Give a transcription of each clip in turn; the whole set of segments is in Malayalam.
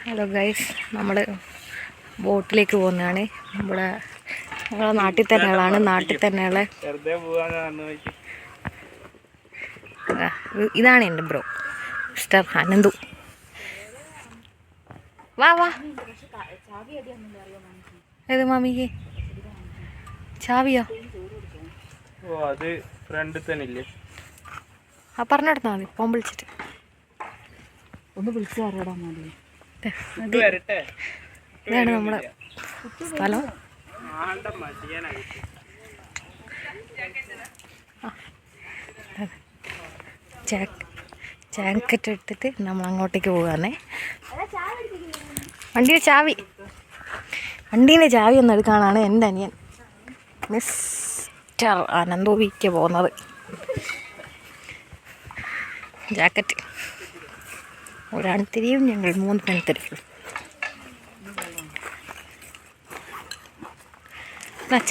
ഹലോ ഗൈസ്, നമ്മൾ ബോട്ടിലേക്ക് പോകുന്നതാണ്. ഇവിടെ ഞങ്ങളെ നാട്ടിൽ തന്നെയുള്ളതാണ്. നാട്ടിൽ തന്നെയുള്ള ഇതാണ് എൻ്റെ ബ്രോ മിസ്റ്റർ അനന്തു. വാ വാ. ഏത് മാമിക്ക് ചാവിയോ? ആ പറഞ്ഞെടുത്താൽ മതി. ഫോൺ വിളിച്ചിട്ട് ഒന്ന് വിളിച്ചു പറയാൻ മതി. ഇതാണ് നമ്മുടെ സ്ഥലം. ജാക്കറ്റ് എടുത്തിട്ട് നമ്മൾ അങ്ങോട്ടേക്ക് പോകാന്നേ. വണ്ടീൻ്റെ ചാവി ഒന്ന് എടുക്കാനാണ് എൻ്റെ അനിയൻ മിസ്റ്റർ അനന്തോവിക്ക് പോകുന്നത്. ജാക്കറ്റ് ഒരാൾ തിരിയും, ഞങ്ങൾ 3 പേർ തിരിക്കും.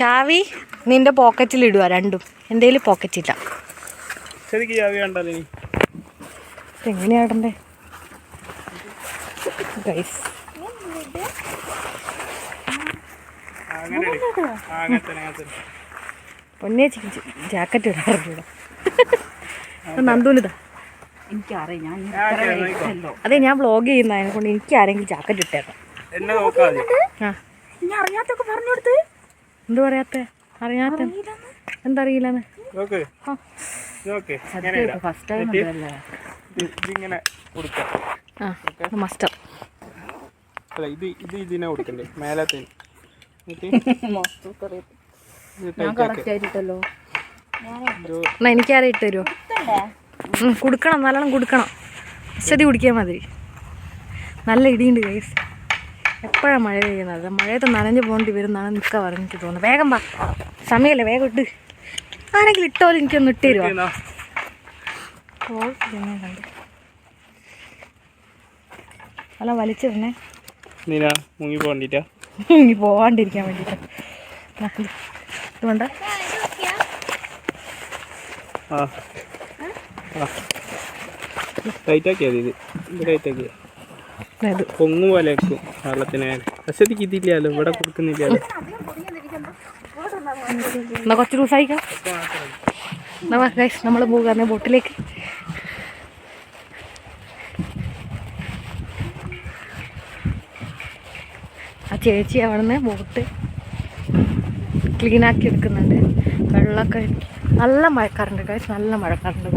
ചാവി നിന്റെ പോക്കറ്റിൽ ഇടുക, രണ്ടും. എൻ്റെ കയ്യിൽ പോക്കറ്റില്ല. എങ്ങനെയാ ഇടണ്ടേ ഗൈസ്? പൊന്നേച്ചി ജാക്കറ്റ് ഇടാറില്ല. നന്ദൂനിതാ. അതെ, ഞാൻ വ്ളോഗ് ചെയ്യുന്നതിനെ കൊണ്ട് എനിക്ക് ആരെങ്കിലും ജാക്കറ്റ് ഇട്ടേക്കാം. എന്ത് പറയാത്ത? അറിയാത്ത എന്തറിയില്ലെന്ന്. മസ്റ്റർ എന്നാ എനിക്കാരെ ഇട്ട് തരുമോ? കുടുക്കണം, നല്ലോണം കുടുക്കണം. വിശദി കുടിക്കാൻ മതി. നല്ല ഇടിയുണ്ട് ഗൈസ്. എപ്പോഴാണ് മഴ പെയ്യുന്നത്? മഴയത്ത് നനഞ്ഞ് പോകേണ്ടി വരുന്നാണ് നിൽക്ക പറഞ്ഞിട്ട് തോന്നുന്നത്. വേഗം വാ, സമയമല്ലേ, വേഗം ഇട്ട്. ആരെങ്കിലും ഇട്ടോലും എനിക്കൊന്ന് ഇട്ട് തരുമോ? കണ്ട് അല്ല വലിച്ചിടണേ, മുങ്ങി പോവാണ്ടിരിക്കാൻ വേണ്ടിയിട്ട്. ഇതുകൊണ്ട് പൊങ്ങു പോലെ വെള്ളത്തിന് ഇതില്ലല്ലോ, ഇവിടെ കൊടുക്കുന്നില്ലല്ലോ. എന്നാ കുറച്ച് ദിവസമായിക്കാം. നമ്മൾ പോകാന്ന് ബോട്ടിലേക്ക്. ആ ചേച്ചി അവിടുന്ന് ബോട്ട് ക്ലീനാക്കി എടുക്കുന്നുണ്ട്. വെള്ളമൊക്കെ നല്ല മഴക്കാറുണ്ട് ഗൈസ്, നല്ല മഴക്കാറുണ്ട്.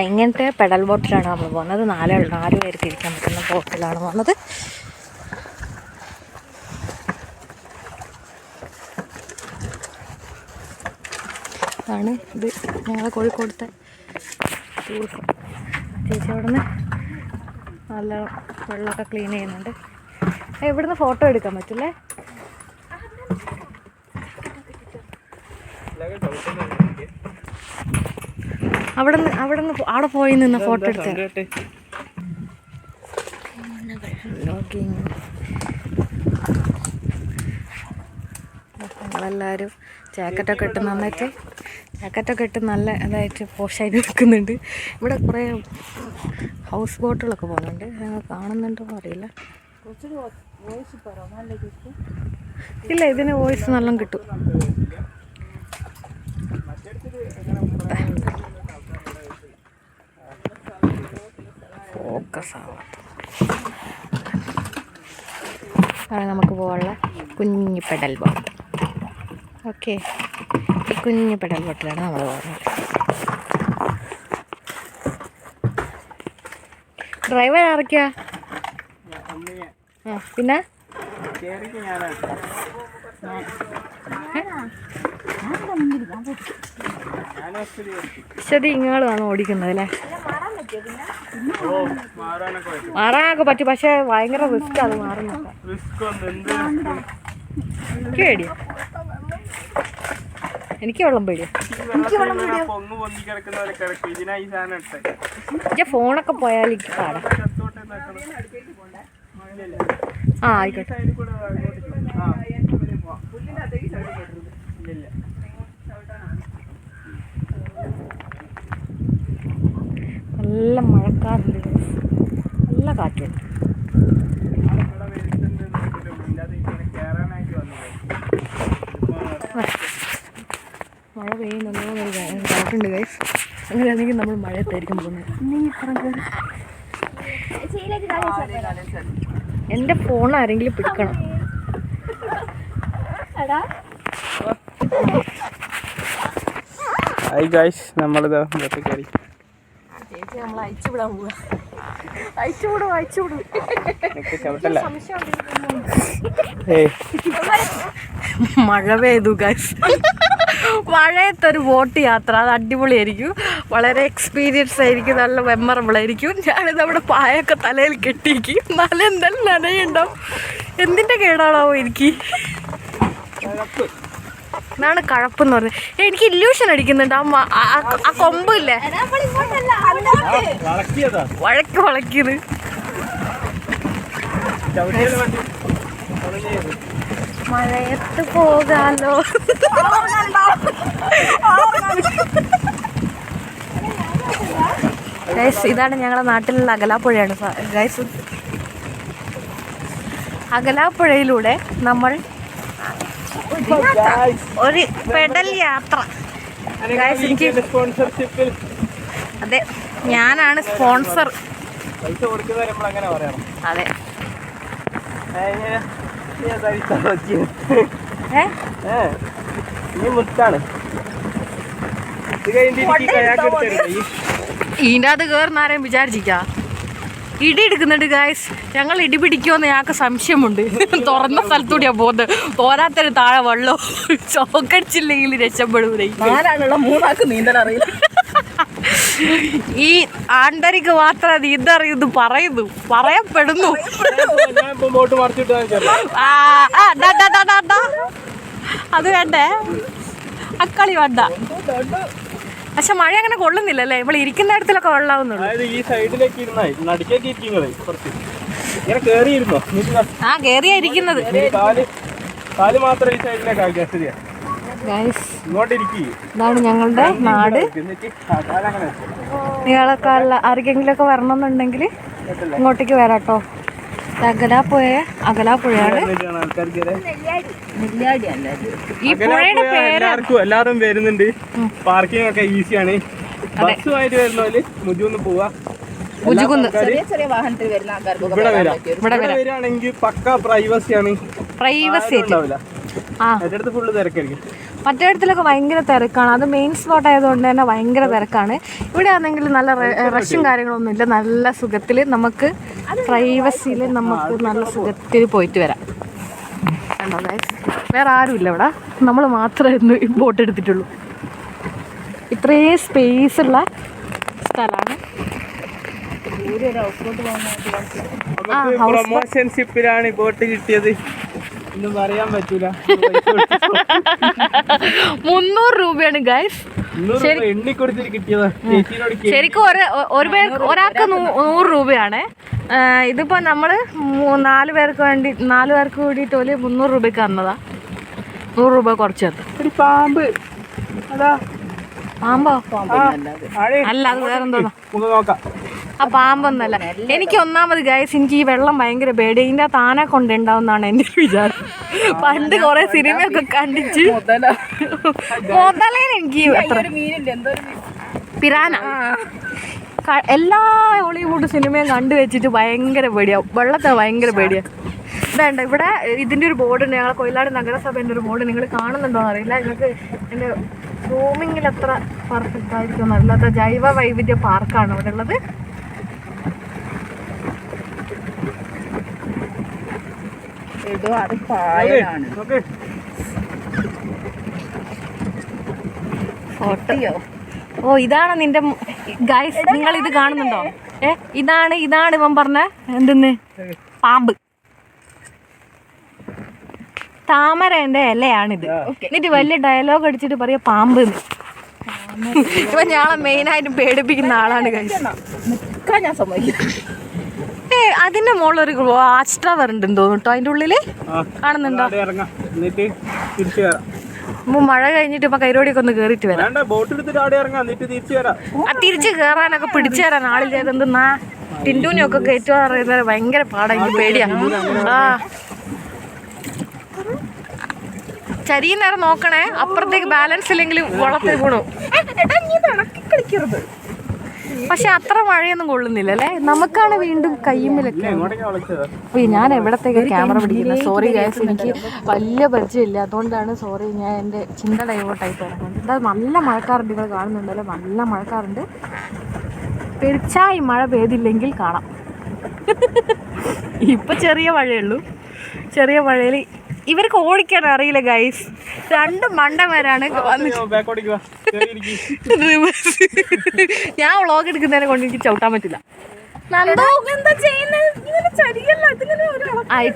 ഇങ്ങനത്തെ പെഡൽ ബോട്ടിലാണ് നമ്മൾ പോകുന്നത്. 4 പേർക്ക് ഇരിക്കാൻ പറ്റുന്ന ബോട്ടിലാണ് പോകുന്നത്. ആണ് ഇത് ഞങ്ങളെ കോഴിക്കോടത്തെ ടൂറിസം. ചേച്ചി അവിടെ നിന്ന് നല്ല വെള്ളമൊക്കെ ക്ലീൻ ചെയ്യുന്നുണ്ട്. ഇവിടുന്ന് ഫോട്ടോ എടുക്കാൻ പറ്റില്ലേ? അവിടെ പോയി നിന്ന് ഫോട്ടോ എടുത്ത്. ഞങ്ങളെല്ലാവരും ജാക്കറ്റൊക്കെ ഇട്ട് നല്ല ഇതായിട്ട് പോഷായിട്ട് നിൽക്കുന്നുണ്ട്. ഇവിടെ കുറേ ഹൗസ് ബോട്ടുകളൊക്കെ പോകുന്നുണ്ട്. ഞങ്ങൾ കാണുന്നുണ്ടോ അറിയില്ല. ഇല്ല, ഇതിന് വോയിസ് നല്ല കിട്ടും. അവിടെ നമുക്ക് പോകാനുള്ള കുഞ്ഞു പെഡൽ ബോട്ട്. ഓക്കെ, ഈ കുഞ്ഞു പെഡൽ ബോട്ടിലാണ് നമ്മൾ പോകുന്നത്. ഡ്രൈവർ ആരൊക്കെയാ? പിന്നെ ശരി, ഇങ്ങളാണ് ഓടിക്കുന്നത് അല്ലേ? മാറാനൊക്കെ പറ്റും, പക്ഷെ ഭയങ്കര റിസ്ക് അത് മാറുന്നൊക്കെ. പേടിയോ? എനിക്ക് വെള്ളം പേടിയോ? ഫോണൊക്കെ പോയാൽ എനിക്ക് പാടാം. ആയിക്കോട്ടെ. നല്ല മഴക്കാറുണ്ട് guys. നല്ല കാറ്റുണ്ട്. മഴ പെയ്യുന്നുണ്ടോ എന്നൊരു ഡൗട്ടുണ്ട് ഗൈസ്. അങ്ങനെയാണെങ്കിൽ നമ്മൾ മഴയത്തായിരിക്കും പോകുന്നത്. എൻ്റെ ഫോൺ ആരെങ്കിലും പിടിക്കണം. ഹായ് ഗൈസ്, നമ്മളിതാ ഇങ്ങോട്ട് കയറി. ചേച്ചി നമ്മൾ അയച്ചു വിടാൻ പോവുക. അയച്ചു വിടും. ചവിട്ടല്ല. മഴ പെയ്തു ഗൈസ്. മഴയത്തൊരു ബോട്ട് യാത്ര അത് അടിപൊളിയായിരിക്കും. വളരെ എക്സ്പീരിയൻസ് ആയിരിക്കും. നല്ല മെമ്മറബിൾ ആയിരിക്കും. ഞാനിത് അവിടെ പായൊക്കെ തലയിൽ കെട്ടിയിരിക്കും. എന്നാലും എന്തായാലും നനയുണ്ടാവും. എന്തിൻ്റെ കേടാണാവോ എനിക്ക്. എന്നാണ് കഴപ്പെന്ന് പറഞ്ഞത്. എനിക്ക് ഇല്യൂഷൻ അടിക്കുന്നുണ്ട്. ആ കൊമ്പില്ലേ വളക്കിയത്. മഴയത്ത് പോകാലോ. ഗൈസ്, ഇതാണ് ഞങ്ങളുടെ നാട്ടിലുള്ള അകലാപ്പുഴയാണ് ഗൈസ്. അകലാപ്പുഴയിലൂടെ നമ്മൾ ഒരു പെഡൽ യാത്ര. അതെ, ഞാനാണ് സ്പോൺസർ. അതെ, ഇതിൻ്റെ അത് കയറുന്ന ആരെയും വിചാരിച്ചിക്കാ. ഇടി എടുക്കുന്നുണ്ട് ഗായ്സ്. ഞങ്ങൾ ഇടി പിടിക്കുമെന്ന് ഞങ്ങൾക്ക് സംശയമുണ്ട്. തുറന്ന സ്ഥലത്തൂടെയാ പോകുന്നത്. പോരാത്തൊരു താഴെ വെള്ളം ചോക്കടിച്ചില്ലെങ്കിൽ രക്ഷപ്പെടൂലേ. മൂന്നാൾക്ക് നീന്തൽ അറിയില്ല. ഈ ആണ്ടരിക്ക് മാത്രം നീന്തറിയുന്നു പറയപ്പെടുന്നു. അത് വേണ്ടേ, അക്കളി വേണ്ട. പക്ഷെ മഴ അങ്ങനെ കൊള്ളുന്നില്ലല്ലേ. ഇവിടെ ഇരിക്കുന്ന ഇടത്തിലൊക്കെ വെള്ളാവുന്നുള്ളൂ. ഈ സൈഡിലേക്ക് ആ കേറിയാ ഇരിക്കുന്നത്. ഇതാണ് ഞങ്ങളുടെ നാട്. നിങ്ങളൊക്കെ ആർക്കെങ്കിലുമൊക്കെ വരണമെന്നുണ്ടെങ്കിൽ ഇങ്ങോട്ടേക്ക് വരാട്ടോ. അകലാപ്പുഴയാണ്. ഈ പുഴയുടെ പേര് എല്ലാവരും വരുന്നുണ്ട്. പാർക്കിംഗ് ഒക്കെ ഈസിയാണ്. ബസ്സുമായിട്ട് വരുന്നവര് മുജുന്ന് പോവാ. ചെറിയ വാഹനത്തിൽ വരുന്ന ആൾക്കാർക്ക് ഇവിടെ വരികയാണെങ്കിൽ പക്ക പ്രൈവസിയാണ്. പ്രൈവസി അടുത്ത് ഫുള്ള് തിരക്കായിരിക്കും. മറ്റേടത്തിലൊക്കെ ഭയങ്കര തിരക്കാണ്. അത് മെയിൻ സ്പോട്ട് ആയതുകൊണ്ട് തന്നെ ഭയങ്കര തിരക്കാണ്. ഇവിടെ ആണെങ്കിൽ നല്ല റഷും കാര്യങ്ങളൊന്നും ഇല്ല. നല്ല സുഖത്തിൽ നമുക്ക് പ്രൈവസിയിൽ നമുക്ക് നല്ല സുഖത്തിൽ പോയിട്ട് വരാം. കണ്ടോ ഗൈസ്, വേറെ ആരുമില്ല ഇവിടെ. നമ്മൾ മാത്രമേ ഇന്ന് ബോട്ട് എടുത്തിട്ടുള്ളൂ. ഇത്രയും സ്പേസ് ഉള്ള സ്ഥലമാണ്. പ്രൊമോഷൻ ഷിപ്പിലാണ് ബോട്ട് കിട്ടിയത്. ഒന്നും പറയാൻ പറ്റൂല. 300 രൂപയാണ് ഗൈസ്. ശരിക്കും ഒരാൾക്ക് 100 രൂപയാണ്. ഇതിപ്പോ നമ്മള് 4 പേർക്ക് വേണ്ടിയിട്ട് ഒരു 300 രൂപയ്ക്ക് തന്നതാ. 100 രൂപ കുറച്ച് തന്നു. പാമ്പ് പാമ്പോ അല്ല, അത് വേറെന്തോ. ആ പാമ്പൊന്നല്ല. എനിക്ക് ഒന്നാമത് ഗൈസ്, എനിക്ക് ഈ വെള്ളം ഭയങ്കര പേടി. ഇതിൻ്റെ താനെ കൊണ്ടുണ്ടാവുന്നതാണ് എൻ്റെ വിചാരം. പണ്ട് കുറെ സിനിമയൊക്കെ കണ്ടിച്ച് എനിക്ക് പിരാന എല്ലാ ഹോളിവുഡ് സിനിമയും കണ്ടു വെച്ചിട്ട് ഭയങ്കര പേടിയാവും. വെള്ളത്തെ ഭയങ്കര പേടിയാണ്. ഇതുണ്ട് ഇവിടെ ഇതിൻ്റെ ഒരു ബോർഡുണ്ട്. ഞങ്ങളെ കൊയിലാട് നഗരസഭേൻ്റെ ഒരു ബോർഡ്. നിങ്ങൾ കാണുന്നുണ്ടോ എന്നറിയില്ല. നിങ്ങൾക്ക് എൻ്റെ സൂമിങ്ങിൽ എത്ര പെർഫെക്റ്റ് ആയിരിക്കും എന്നറിയില്ല. ജൈവ വൈവിധ്യ പാർക്കാണ് അവിടെ ഉള്ളത്. ഓ, ഇതാണ് നിന്റെ ഗൈസ്. നിങ്ങൾ ഇത് കാണുന്നുണ്ടോ? ഇതാണ് ഇവൻ പറഞ്ഞ എന്തെന്ന് പാമ്പ്. താമരന്റെ ഇലയാണിത്. എന്നിട്ട് വലിയ ഡയലോഗ് അടിച്ചിട്ട് പറയാ പാമ്പ്. ഇപ്പൊ ഞങ്ങളെ മെയിനായിട്ട് പേടിപ്പിക്കുന്ന ആളാണ് ഗൈസ്. ഞാൻ സമ്മതിക്കും. അതിന്റെ മുകളിലൊരു വാച്ച് ടവർ ഉണ്ടെന്ന് തോന്നുന്നു കേട്ടോ. അതിന്റെ ഉള്ളില് കാണുന്നുണ്ടോ? മഴ കഴിഞ്ഞിട്ട് ഇപ്പൊ കൈരോടിയൊക്കെ ഒന്ന് കേറിയിട്ട് വരാം. വേണ്ട, ബോട്ട് എടുത്തിട്ട് അവിടെ ഇറങ്ങാം, എന്നിട്ട് തിരിച്ചു വരാം. തിരിച്ച് കേറാനൊക്കെ പിടിച്ചു തരാൻ ആളില്ലാതെ എന്തെന്നാ ടിൻഡൂനൊക്കെ കയറ്റുക പറയുന്നത് ഭയങ്കര പാടാ. എനിക്ക് പേടിയാ. ആ ചരിയും നേരം നോക്കണേ, അപ്പുറത്തേക്ക് ബാലൻസ് ഇല്ലെങ്കിൽ വള്ളത്തിൽ വീണു. പക്ഷെ അത്ര മഴയൊന്നും കൊള്ളുന്നില്ല അല്ലേ. നമുക്കാണ് വീണ്ടും കയ്യുമ്മിലൊക്കെ. ഞാൻ എവിടത്തേക്ക് ക്യാമറ പിടിക്കുന്നത്? സോറി ഗൈസ്, എനിക്ക് വലിയ പരിചയമില്ല, അതുകൊണ്ടാണ് സോറി. ഞാൻ എൻ്റെ ചിന്ത ഡൈവേർട്ടായി പോകുന്നുണ്ട്. എന്താ നല്ല മഴക്കാറുണ്ട്, നിങ്ങൾ കാണുന്നുണ്ടല്ലോ, നല്ല മഴക്കാറുണ്ട്. പെരിച്ചായി മഴ പെയ്തില്ലെങ്കിൽ കാണാം. ഇപ്പം ചെറിയ മഴയുള്ളൂ. ചെറിയ മഴയിൽ ഇവർക്ക് ഓടിക്കാൻ അറിയില്ല ഗൈസ്. രണ്ട് മണ്ടന്മാരാണ് ഞാൻ വ്ളോഗ് എടുക്കുന്നതിനെ കൊണ്ട് എനിക്ക് ചവിട്ടാൻ പറ്റില്ല.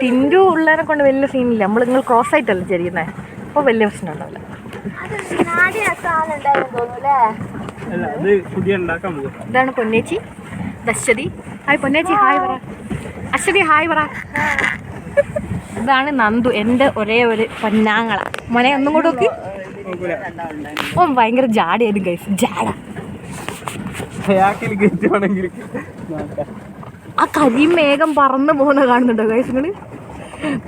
ടിൻഡു ഉള്ളതിനെ കൊണ്ട് വലിയ സീനില്ല. നിങ്ങൾ ക്രോസ് ആയിട്ടല്ല ചെരിയുന്നത്, അപ്പോൾ വലിയ പ്രശ്നം ഉണ്ടാവില്ല. ഇതാണ് പൊന്നേച്ചി, അശ്വതി. ഹായ് പൊന്നേച്ചി, ഹായ് പറ. അശ്വതി ഹായ് പറ. ഇതാണ് നന്ദു, എൻ്റെ ഒരേ ഒരു പൊന്നാങ്ങള. മോനെ ഒന്നും കൂടെ നോക്ക്. ഓ ഭയങ്കര ജാടയായിരുന്നു ഗൈസ്, ജാട. ആ കരിമേഘം പറന്നു പോകുന്ന കാണുന്നുണ്ടോ ഗൈസ് നിങ്ങൾ?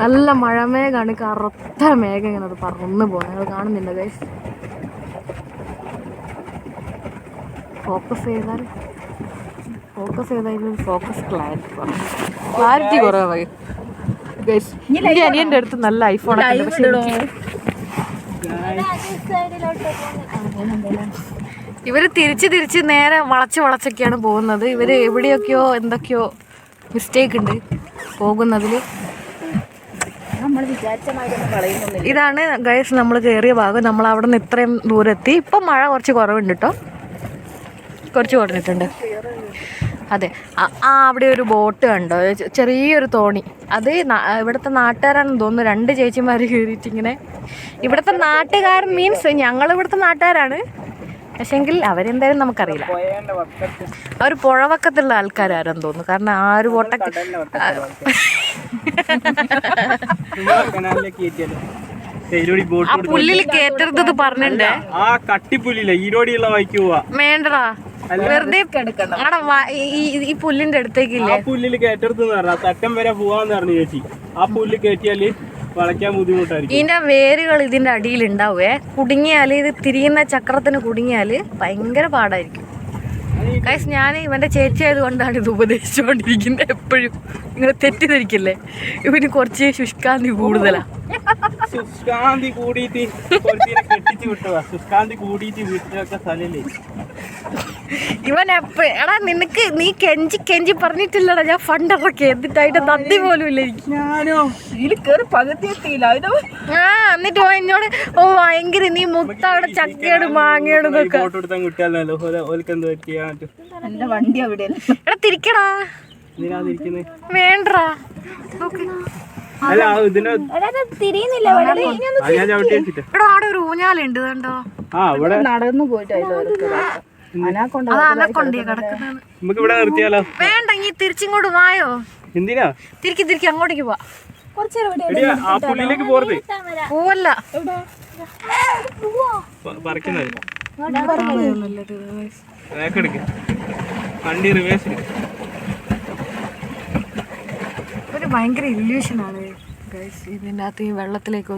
നല്ല മഴമേഘാണ്, കറുത്ത മേഘം ഇങ്ങനെ അത് പറന്നു പോകുന്നത് നിങ്ങൾ കാണുന്നില്ല ഗൈസ്? ഫോക്കസ് ചെയ്താൽ ഫോക്കസ് ക്ലാരിറ്റി കുറവായി ഗൈസ്. എൻ്റെ അനിയൻ്റെ അടുത്ത് നല്ല ഐഫോണൊക്കെ ഉണ്ട്, പക്ഷേ ഇവര് തിരിച്ച് നേരെ വളച്ചൊക്കെയാണ് പോകുന്നത്. ഇവര് എവിടെയൊക്കെയോ എന്തൊക്കെയോ മിസ്റ്റേക്ക് ഉണ്ട് പോകുന്നതിൽ. ഇതാണ് ഗൈസ് നമ്മൾ കയറിയ ഭാഗം. നമ്മൾ അവിടെ നിന്ന് ഇത്രയും ദൂരെത്തി. ഇപ്പം മഴ കുറച്ച് കുറവുണ്ട് കേട്ടോ, കുറച്ച് കുറഞ്ഞിട്ടുണ്ട്. അതെ, അവിടെ ഒരു ബോട്ട് കണ്ടോ, ചെറിയൊരു തോണി. അത് ഇവിടുത്തെ നാട്ടുകാരാണെന്ന് തോന്നുന്നു. 2 ചേച്ചിമാർ കയറിയിട്ടിങ്ങനെ. ഇവിടുത്തെ നാട്ടുകാരൻ മീൻസ് ഞങ്ങൾ ഇവിടുത്തെ നാട്ടുകാരാണ്, പക്ഷെങ്കിൽ അവരെന്തായാലും നമുക്കറിയില്ല. അവർ പുഴവക്കത്തുള്ള ആൾക്കാരാരെന്ന് തോന്നുന്നു. കാരണം ആ ഒരു ബോട്ടൊക്കെ ആ പുല്ലിൽ കേറ്റരുത് പറഞ്ഞിട്ടുണ്ടേ. ആ കട്ടിപ്പുല്ലില്ല, ഈരോടിയുള്ള വഴിക്ക് പോവാ. വേണ്ടടാ, വെറുതെ ഈ പുല്ലിന്റെ അടുത്തേക്കില്ലേ, ആ പുല്ലിൽ കയറ്റരുത് പറഞ്ഞ തട്ടം വരെ പോവാന്ന് പറഞ്ഞു ചേച്ചി. ആ പുല്ല് കയറ്റിയാല് വളയ്ക്കാൻ ബുദ്ധിമുട്ടായിരിക്കും. ഇതിന്റെ വേരുകൾ ഇതിന്റെ അടിയിൽ ഉണ്ടാവേ. കുടുങ്ങിയാല്, ഇത് തിരിയുന്ന ചക്രത്തിന് കുടുങ്ങിയാല് ഭയങ്കര പാടായിരിക്കും ഗൈസ്. ഞാൻ ഇവന്റെ ചേച്ചി ആയതുകൊണ്ടാണ് ഇത് ഉപദേശിച്ചുകൊണ്ടിരിക്കുന്നത് എപ്പോഴും. നിങ്ങൾ തെറ്റിദ്ധരിക്കില്ലേ, ഇവന് കുറച്ച് ശുഷ്കാന്തി കൂടുതലാ. ശുഷ്കാന്തി കൂടിയിട്ട് കെട്ടിച്ചു വിട്ടതാ. ശുഷ്കാന്തി കൂടിയിട്ട് വീട്ടിലൊക്കെ സ്ഥലല്ലേ ഇവൻ എടാ നിനക്ക് നീ കെഞ്ചി പറഞ്ഞിട്ടില്ലടാ ഞാൻ ഫണ്ട് ഇറക്കി, എന്നിട്ടായിട്ട് നന്ദി പോലും ഇല്ല എനിക്ക്. ആ എന്നിട്ട് എന്നോട് ഓ ഭയങ്കര നീ മുത്താണ് ചക്കയാണ് മാങ്ങയാണ് എടാ തിരിക്കടാ. വേണ്ടടാ എടാ അവിടെ ഒരു ഊഞ്ഞാലുണ്ട് കണ്ടോ, നടന്നു പോയിട്ട് വേണ്ട ഇനി തിരിച്ചിങ്ങോട്ട് വായോ. എന്തിനാ തിരിക്കി അങ്ങോട്ടേക്ക് പോവാ. പോവല്ല, ഒരു ഭയങ്കര ഇല്യൂഷനാണ് ഇതിൻ്റെ അകത്ത് ഈ വെള്ളത്തിലേക്ക്.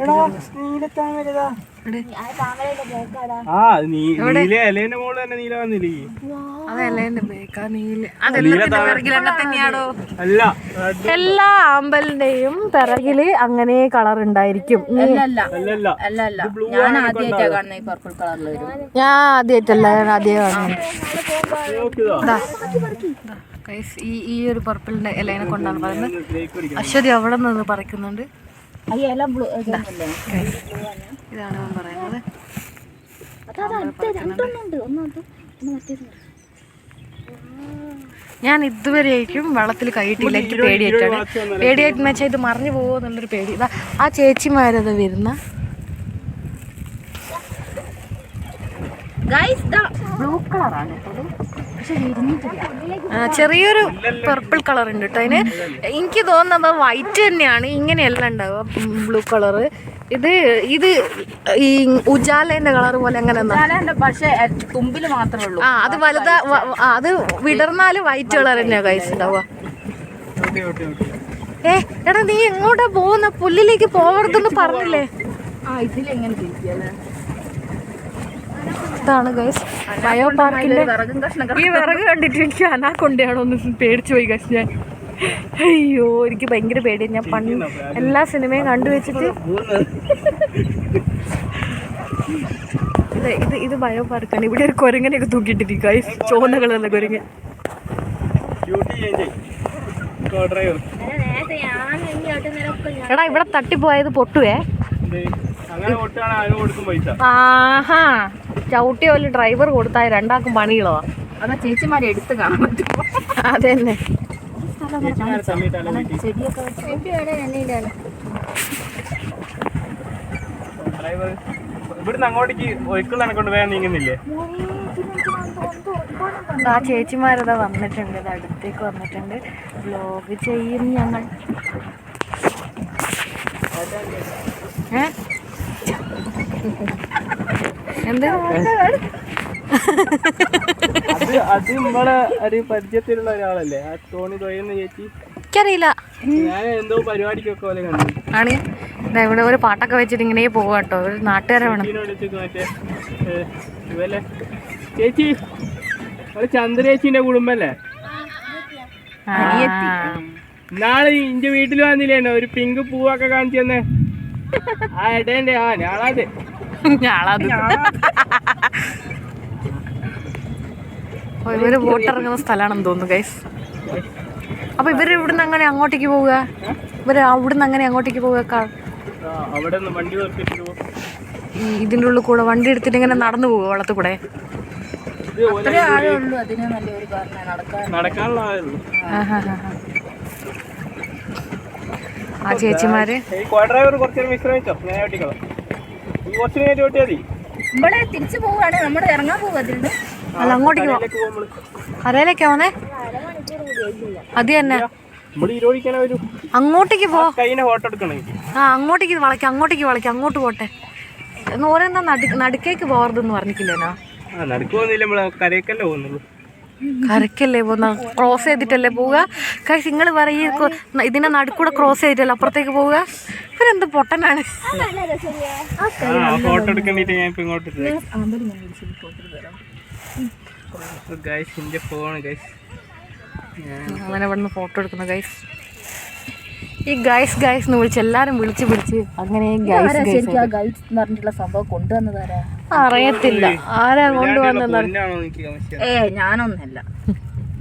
എല്ലാ ആമ്പലിന്റെയും പിറകില് അങ്ങനെ കളർ ഉണ്ടായിരിക്കും. ഞാൻ ആദ്യമായിട്ടാ കാണുന്നത് ഈ പർപ്പിൾ കളറിൽ വരും. ഞാൻ ആദ്യമായിട്ടല്ല, ആദ്യം കാണുന്നത്. ഈ ഒരു പർപ്പിളിന്റെ ഇലേനെ കൊണ്ടാണ് പറയുന്നത്. അശ്വതി അവിടെ നിന്ന് പറിക്കുന്നുണ്ട്. ഇതാണ് പറയുന്നത്. ഞാൻ ഇതുവരെയായിരിക്കും വെള്ളത്തിൽ കൈയിട്ടില്ല, എനിക്ക് പേടിയായിട്ടെന്ന് വെച്ചാൽ ഇത് മറിഞ്ഞു പോകുമോ എന്നുള്ളൊരു പേടി. ഇതാ ആ ചേച്ചിമാരത് വരുന്ന ബ്ലൂ കളറാണ്, ചെറിയൊരു പർപ്പിൾ കളർ ഉണ്ട് കേട്ടോ അതിന്. എനിക്ക് തോന്നുന്നത് വൈറ്റ് തന്നെയാണ്, ഇങ്ങനെയല്ല ഉണ്ടാവുക ബ്ലൂ കളറ്. ഇത് ഇത് ഈ ഉജാലേന്റെ കളർ പോലെ അങ്ങനെ പക്ഷെ തുമ്പില് മാത്രമേ ഉള്ളൂ. ആ അത് വലുതാ അത് വിടർന്നാല് വൈറ്റ് കളർ തന്നെയാ ഗൈസ് ഉണ്ടാവുക. എടാ നീ എങ്ങോട്ടാ പോകുന്ന? പുല്ലിലേക്ക് പോവരുതെന്ന് പറഞ്ഞില്ലേ? ഇതിലെങ്ങനെ തിരിക്കല്ലേ? ഇതാണ് ഗൈസ് ബയോ പാർക്കിന്റെ ഈ വിറക് കണ്ടിട്ട് എനിക്ക് അനാക്കൊണ്ടയാണോ ഒന്ന് പേടിച്ചു പോയി ഗൈസ് ഞാൻ. അയ്യോ എനിക്ക് ഭയങ്കര പേടിയാണ്. ഞാൻ പണ്ട് എല്ലാ സിനിമയും കണ്ടുവച്ചിട്ട് ഇത് ബയോ പാർക്കാണ്. ഇവിടെ ഒരു കുരങ്ങനെയൊക്കെ തൂക്കിയിട്ടിരിക്കും ഗൈസ്, ചുവന്ന കളറുള്ള കുരങ്ങൻ. എടാ ഇവിടെ തട്ടിപ്പോയത് പൊട്ടുവേ. ആഹാ ചവിട്ടിയ പോലെ ഡ്രൈവർ കൊടുത്താൽ രണ്ടാക്കും പണികളോ. അതാ ചേച്ചിമാരെ എടുത്ത് കാണാൻ പറ്റും. അതന്നെ ഇവിടുന്ന് അങ്ങോട്ടേക്ക് ഒഴുക്കുള്ള കൊണ്ട് വേഗം നീങ്ങുന്നില്ലേ? ആ ചേച്ചിമാരതാ വന്നിട്ടുണ്ട്, ഇത് അടുത്തേക്ക് വന്നിട്ടുണ്ട്. വ്ലോഗ് ചെയ്യും ഞങ്ങൾ. എന്ത് അത് നമ്മളെ ഒരു പരിചയത്തിലുള്ള ഒരാളല്ലേ ആ തോണി തൊഴുന്ന ചേച്ചി? എനിക്കറിയില്ല. ഞാൻ എന്തോ പരിപാടിക്കൊക്കെ പോലെ കണ്ടു ആണ്. ഇവിടെ ഒരു പാട്ടൊക്കെ വെച്ചിട്ട് ഇങ്ങനെ പോവാട്ടോ. ഒരു നാട്ടുകാരെ വേണം. മറ്റേ ഇവല്ലേ ചേച്ചി ഒരു ചന്ദ്രേച്ചിന്റെ കുടുംബല്ലേ? നാളെ ഇന്റെ വീട്ടിൽ വന്നില്ലേനോ ഒരു പിങ്ക് പൂവൊക്കെ കാണിച്ചു തന്നെ? ആ ഇടേന്റെ ആ ഞാളത് ഇവര് വോട്ടിറങ്ങുന്ന സ്ഥലമാണെന്ന് തോന്നുന്നു ഗൈസ്. അപ്പൊ ഇവര് ഇവിടുന്ന് അങ്ങനെ അങ്ങോട്ടേക്ക് പോവുക? ഇവര് അവിടുന്ന് അങ്ങനെ അങ്ങോട്ടേക്ക് പോവുക? ഇതിൻ്റെ ഉള്ളിൽ കൂടെ വണ്ടി എടുത്തിട്ട് ഇങ്ങനെ നടന്നു പോവുക വെള്ളത്തിൽ കൂടെ? ആ ചേച്ചിമാര് നമ്മളെ തിരിച്ചു പോവാണ്, നമ്മൾ ഇറങ്ങാൻ പോവുക. അല്ല അങ്ങോട്ടേക്ക് കരയിലേക്കാ വന്നേ? അത് തന്നെ അങ്ങോട്ടേക്ക് പോ. ആ അങ്ങോട്ടേക്ക് വളയ്ക്കാം, അങ്ങോട്ടേക്ക് വളയ്ക്കാം, അങ്ങോട്ട് പോട്ടെ. ഓരെന്താ നടുക്കേക്ക് പോകരുതെന്ന് പറഞ്ഞിട്ടില്ലേനാ? കരക്കല്ലേ പോന്ന? ക്രോസ് ചെയ്തിട്ടല്ലേ പോവുക? കാശ് നിങ്ങൾ പറയും ഇതിനെ നടുക്കൂടെ ക്രോസ് ചെയ്തിട്ടല്ലേ അപ്പുറത്തേക്ക് പോവുക? ഇവരെന്ത് പൊട്ടനാണ്. അങ്ങനെ ഇവിടുന്ന് ഫോട്ടോ എടുക്കുന്നു ഗൈസ്. ഈ ഗൈസ് ഗൈസ് എന്ന് വിളിച്ച് എല്ലാരും വിളിച്ച് അങ്ങനെ പറഞ്ഞിട്ടുള്ള സംഭവം കൊണ്ടുവന്നതാരാ അറിയത്തില്ല. ആരാ കൊണ്ടുവന്ന? ഞാനൊന്നല്ല,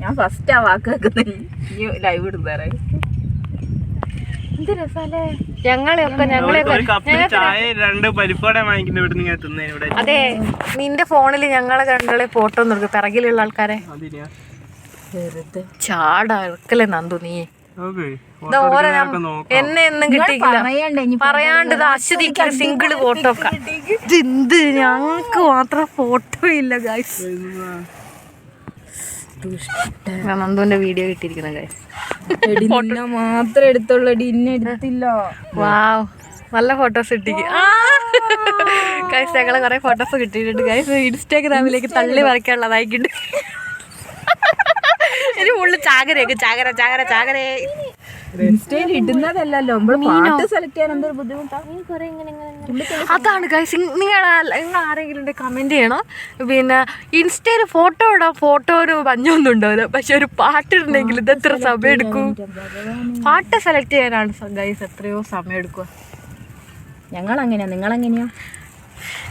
ഞാൻ ഫസ്റ്റ് ആ വാക്ക് കേൾക്കുന്നില്ല. ലൈവ് ഇടുന്നേരെ ഞങ്ങളെയൊക്കെ അതെ നിന്റെ ഫോണിൽ ഞങ്ങളെ കണ്ടുള്ള ഫോട്ടോ നിർക്കും പിറകിലുള്ള ആൾക്കാരെ. ചാടക്കല്ലേ നന്ദു നീ. എന്നെ ഒന്നും കിട്ടിയില്ല പറയാണ്ട് അശ്വതിക്ക് സിംഗിള് ഫോട്ടോ. എന്ത് ഞങ്ങക്ക് മാത്രം ഫോട്ടോ ഇല്ല ഗൈസ്. നന്ദുവിന്റെ വീഡിയോ കിട്ടിയിരിക്കുന്ന ഗൈസ്. മാത്രം എടുത്തുള്ളൂ, ഇന്നെ എടുത്തില്ല. വാവ് നല്ല ഫോട്ടോസ് കിട്ടിക്ക്. ഗൈസ് ഞങ്ങളെ കുറെ ഫോട്ടോസ് കിട്ടിയിട്ടുണ്ട് ഗൈസ്. ഇൻസ്റ്റാഗ്രാമിലേക്ക് തള്ളി വരയ്ക്കാനുള്ളതായിട്ടുണ്ട്. ഇനി ഫുള്ള് ചാകരയൊക്കെ ചാകര ഇൻസ്റ്റയിൽ ഇടുന്നതല്ലോ, പാട്ട് സെലക്ട് ചെയ്യാൻ എന്തൊരു ബുദ്ധിമുട്ടാണ്. അതാണ് ഗൈസ്. നിങ്ങൾ ആരെങ്കിലും കമന്റ് ചെയ്യണം. പിന്നെ ഇൻസ്റ്റയിൽ ഫോട്ടോ ഇടാം, ഫോട്ടോ ഒരു ഭംഗിയൊന്നും ഉണ്ടാവില്ല, പക്ഷെ ഒരു പാട്ടിടണമെങ്കിൽ ഇത് എത്ര സമയം എടുക്കും? പാട്ട് സെലക്ട് ചെയ്യാനാണ് ഗൈസ് എത്രയോ സമയം എടുക്കുക. ഞങ്ങളങ്ങനെയാ, നിങ്ങളെങ്ങനെയാ?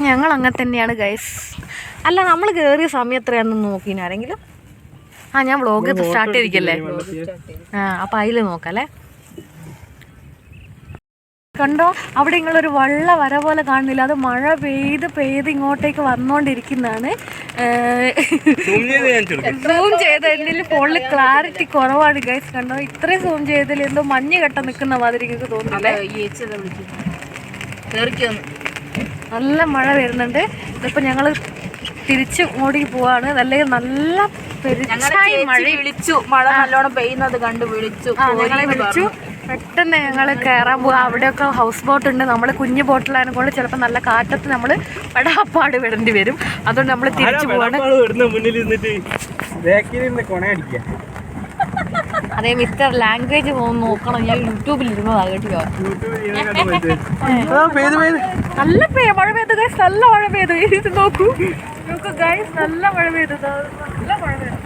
ഞങ്ങൾ അങ്ങനെ തന്നെയാണ് ഗൈസ്. അല്ല നമ്മൾ കയറിയ സമയം എത്രയാണെന്ന് നോക്കിന് ആരെങ്കിലും? ഞാൻ വ്ളോഗ് സ്റ്റാർട്ട് ചെയ്തിരിക്കല്ലേ? അപ്പം അതിൽ നോക്കല്ലേ. കണ്ടോ അവിടെ നിങ്ങളൊരു വള്ള വര പോലെ കാണുന്നില്ല? അത് മഴ പെയ്ത് ഇങ്ങോട്ടേക്ക് വന്നുകൊണ്ടിരിക്കുന്നതാണ്. സൂം ചെയ്ത് എൻ്റെ ഫോണിൽ ക്ലാരിറ്റി കുറവാണ് ഗൈസ്. കണ്ടോ ഇത്രയും സൂം ചെയ്തതിൽ എന്തോ മഞ്ഞ് കെട്ട നിൽക്കുന്ന മാതിരി എനിക്ക് തോന്നുന്നില്ലേ? നല്ല മഴ വരുന്നുണ്ട്. ഇതിപ്പോൾ ഞങ്ങൾ തിരിച്ച് ഓടി പോവാണ്. അല്ലെങ്കിൽ നല്ല മഴ വിളിച്ചു, മഴ നല്ലോണം പെയ്യുന്നത് കണ്ട് വിളിച്ചു. ഞങ്ങളെ വിളിച്ചു. പെട്ടെന്ന് ഞങ്ങൾ കയറാൻ പോവുക. അവിടെയൊക്കെ ഹൗസ് ബോട്ട് ഉണ്ട്. നമ്മൾ കുഞ്ഞു ബോട്ടിലായതിനെ കൊണ്ട് ചിലപ്പോൾ നല്ല കാറ്റത്ത് നമ്മൾ പെടാപ്പാട് വിടേണ്ടി വരും. അതുകൊണ്ട് നമ്മൾ തിരിച്ചു പോവാണ്. അതേ മിസ്റ്റർ ലാംഗ്വേജ് നോക്കണം. ഞാൻ യൂട്യൂബിൽ ഇരുന്നതാണ് കേട്ടോ. നല്ല മഴ പെയ്തു ഗൈസ്, നല്ല മഴ പെയ്തു. ഇത് നോക്കൂ നോക്കൂ ഗൈസ്, നല്ല മഴ പെയ്തു, നല്ല മഴ പെയ്തു.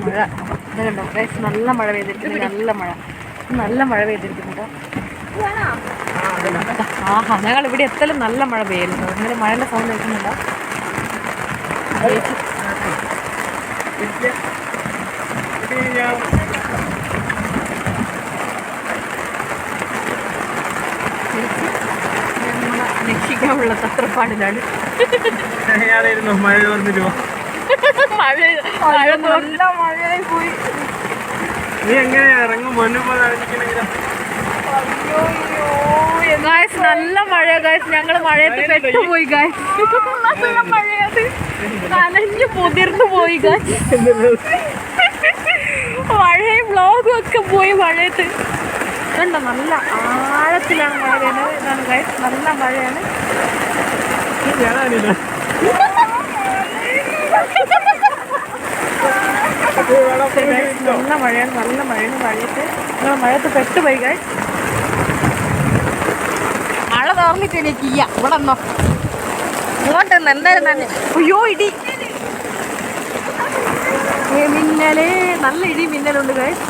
മഴ ഇത് കണ്ടോ ഗൈസ്, നല്ല മഴ പെയ്തിരിക്കുന്നു. നല്ല മഴ പെയ്തിരിക്കുന്നുണ്ടോ? ആഹാ, ഞങ്ങൾ ഇവിടെ എത്തലും നല്ല മഴ പെയ്യുന്നുണ്ടോ? നിങ്ങൾ മഴയുടെ സൗണ്ട് കേൾക്കുന്നുണ്ടോ? രക്ഷിക്കാനുള്ള തത്രപ്പാടിലാണ്. മഴ നല്ല മഴയായി പോയി. നീ എങ്ങനെ ഇറങ്ങും? ഗായ്സ് നല്ല മഴ ഗായ്സ്, ഞങ്ങൾ മഴയത്ത് പെട്ടുപോയി ഗായ്സ്. നല്ല മഴയത് നനഞ്ഞു പൊതിർന്നു പോയി ഗായ്സ്. മഴയും വ്ലോഗും ഒക്കെ പോയി മഴയത്ത്. കണ്ടോ നല്ല ആഴത്തിലാണ് മഴ പെയ്യുന്നത്. ഇതാണ് ഗായ്സ്, നല്ല മഴയാണ്. നല്ല മഴയാണ് മഴയത്ത് ഞങ്ങൾ മഴയത്ത് പെട്ടുപോയി ഗായ്സ്. മഴ തോർന്നിട്ട് എനിക്ക് ഇവിടെ നിന്നോ ഇങ്ങോട്ട് എന്തായാലും തന്നെ. അയ്യോ ഇടി മിന്നലേ, നല്ല ഇടി മിന്നലുണ്ട് ഗായ്സ്.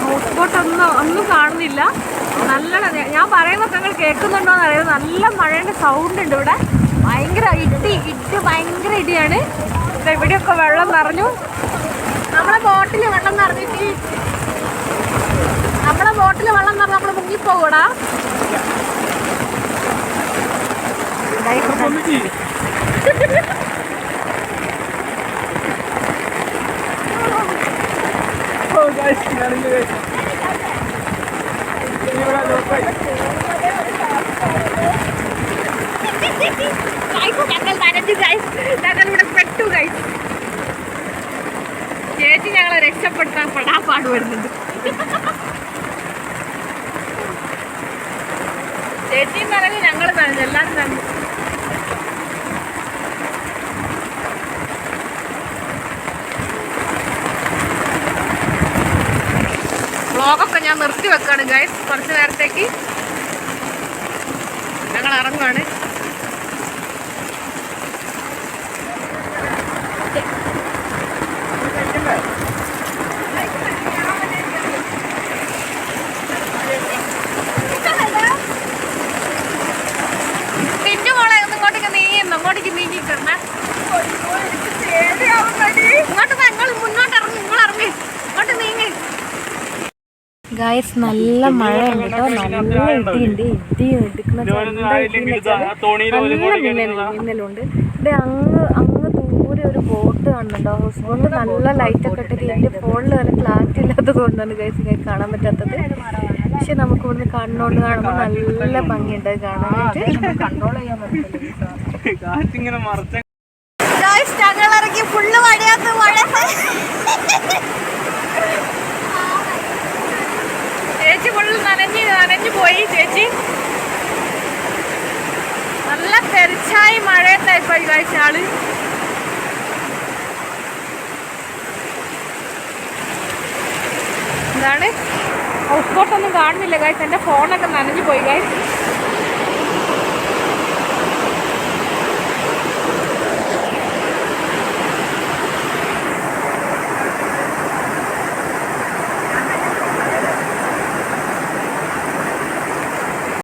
ഹൗസ് ബോട്ട് ഒന്നും കാണുന്നില്ല. നല്ല ഞാൻ പറയുന്നൊക്കെ നിങ്ങൾ കേൾക്കുന്നുണ്ടോ എന്ന് അറിയാം. നല്ല മഴയുടെ സൗണ്ട് ഉണ്ട് ഇവിടെ. ഭയങ്കര ഇടി ഭയങ്കര ഇടിയാണ്. ഇവിടെയൊക്കെ വെള്ളം നിറഞ്ഞു. നമ്മളെ ബോട്ടിൽ വെള്ളം നിറഞ്ഞിട്ട് നമ്മൾ മുങ്ങിപ്പോകൂടാ. ഞങ്ങൾ ഇവിടെ പെട്ടു ഗൈസ്. ചേച്ചി ഞങ്ങളെ രക്ഷപ്പെടുത്താൻ പെടാപ്പാട് വരുന്നുണ്ട്. ചേച്ചിയും നനഞ്ഞു, ഞങ്ങൾ നനഞ്ഞു, എല്ലാവരും നനഞ്ഞു. വ്ളോഗൊക്കെ ഞാൻ നിർത്തി വെക്കാണ് ഗൈസ് കുറച്ച് നേരത്തേക്ക്. ഞങ്ങൾ ഇറങ്ങുവാണ്. പിന്നെ മോളെ ഇങ്ങോട്ടേക്ക് നീങ്ങിക്കണ. ഇങ്ങോട്ട് ഞങ്ങൾ മുന്നോട്ട് ഇറങ്ങി, നിങ്ങൾ ഇറങ്ങി ഇങ്ങോട്ട് നീങ്ങി. ഗായ്സ് നല്ല മഴയുണ്ട് കേട്ടോ. നല്ല ഇടിയുണ്ട്. ഇടി എടുക്കുന്ന നല്ല മിന്നലുണ്ട്. ഇവിടെ അങ്ങ് ദൂരെ ഒരു ബോട്ട് കാണുന്നുണ്ടോ? ഹൗസ് ബോട്ട് നല്ല ലൈറ്റൊക്കെ ഇട്ടിട്ട്. എൻ്റെ ഫോണിൽ നല്ല ക്ലാരിറ്റി ഇല്ലാത്തത് കൊണ്ടാണ് ഗൈസ് ഇങ്ങനെ കാണാൻ പറ്റാത്തത്. പക്ഷെ നമുക്ക് ഇവിടുന്ന് കണ്ണുകൊണ്ട് കാണുമ്പോൾ നല്ല ഭംഗിയുണ്ട് കാണാനായിട്ട്. കൺട്രോൾ ചെയ്യാൻ പറ്റില്ല. ഞങ്ങളിറങ്ങി ഫുള്ള് മഴയാത്ത മഴ. ചേച്ചി ഫുള്ള് നനഞ്ഞു പോയി. ചേച്ചി നല്ല തെറിച്ചായി മഴയത്തായിപ്പോയി ഗൈസ് ആള്. എന്താണ് ഹൗസ് ബോട്ടൊന്നും കാണുന്നില്ല ഗൈസ്. എൻ്റെ ഫോണൊക്കെ നനഞ്ഞു പോയി ഗൈസ്.